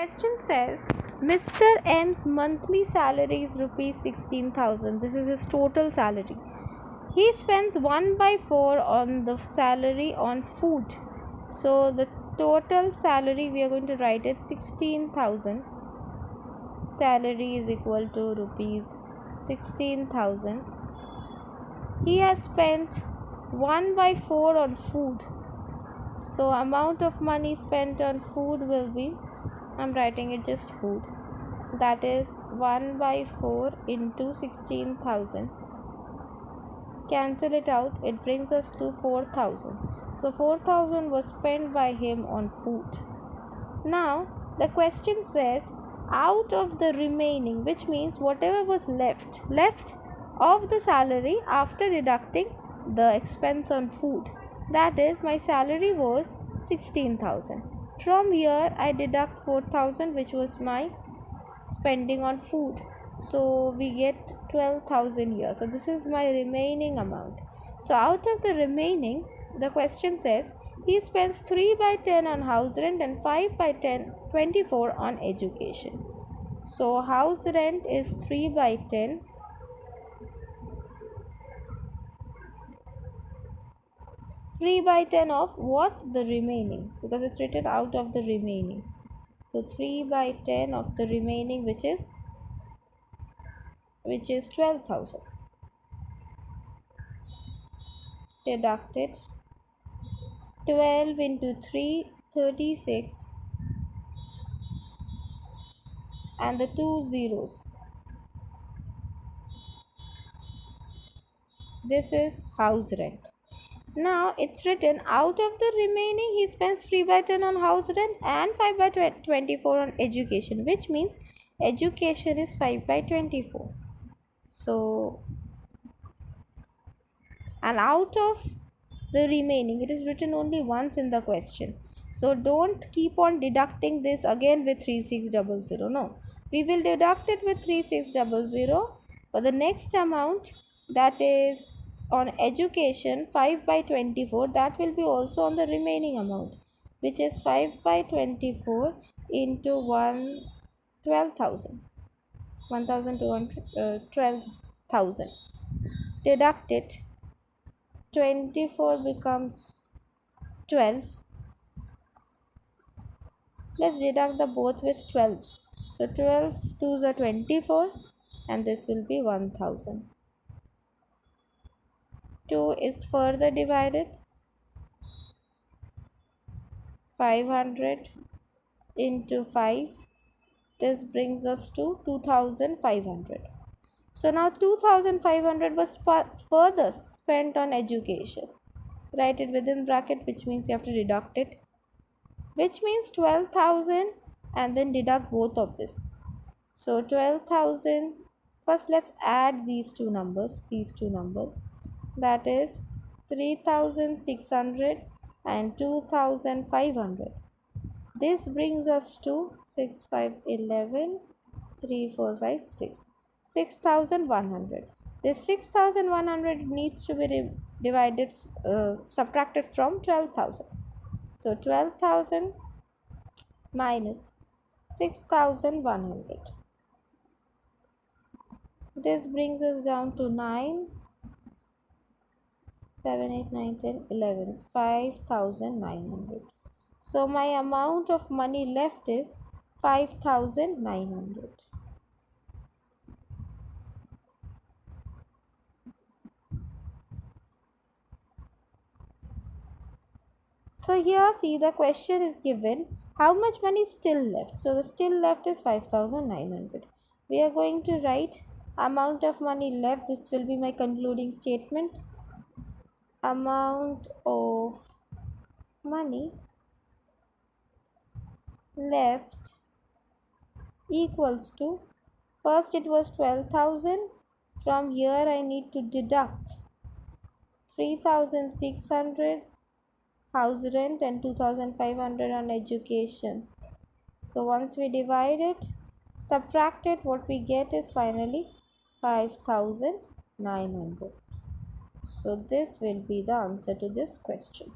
Question says Mr. M's monthly salary is rupees 16,000. This is his total salary. He spends 1 by 4 on the salary on food. So the total salary we are going to write it 16,000. Salary is equal to rupees 16,000. He has spent 1 by 4 on food. So amount of money spent on food will be, I'm writing it just food, that is 1 by 4 into 16,000. Cancel it out, it brings us to 4,000. So 4,000 was spent by him on food. Now the question says out of the remaining, which means whatever was left of the salary after deducting the expense on food, that is my salary was 16,000. From here I deduct 4,000, which was my spending on food, so we get 12,000 here. So this is my remaining amount. So out of the remaining, the question says he spends 3 by 10 on house rent and 5 by 10 24 on education. So house rent is 3 by 10, 3 by 10 of what? The remaining, because it's written out of the remaining. So 3 by 10 of the remaining, which is 12,000. Deducted 12 into 3, 36, and the 2 zeros. This is house rent. Now it's written out of the remaining he spends 3 by 10 on house rent and 5 by 24 on education, which means education is 5 by 24. So, and out of the remaining, it is written only once in the question. So don't keep on deducting this again with 3600. No, we will deduct it with 3600 for the next amount, that is on education 5 by 24, that will be also on the remaining amount, which is 5 by 24 into 12,000, 1,200, 12,000. Deduct it, 24 becomes 12. Let's deduct the both with 12. So 12 2s are 24 and this will be 1000. 2 is further divided, 500 into 5. This brings us to 2500. So now 2500 was further spent on education. Write it within bracket, which means you have to deduct it, which means 12,000 and then deduct both of this. So 12,000, first let's add these two numbers, that is 3,600 and 2,500. This brings us to 6, 5, 11, 3, 4, 5, 6, 6,100. This 6,100 needs to be subtracted from 12,000. So 12,000 minus 6,100. This brings us down to 9, 7, 8, 9, 10, 11, 5,900. So my amount of money left is 5,900. So here see, the question is given how much money is still left. So the still left is 5,900. We are going to write amount of money left. This will be my concluding statement. Amount of money left equals to, first it was 12,000. From here I need to deduct 3,600 house rent and 2,500 on education. So once we divide it, subtract it, what we get is finally 5,900. So this will be the answer to this question.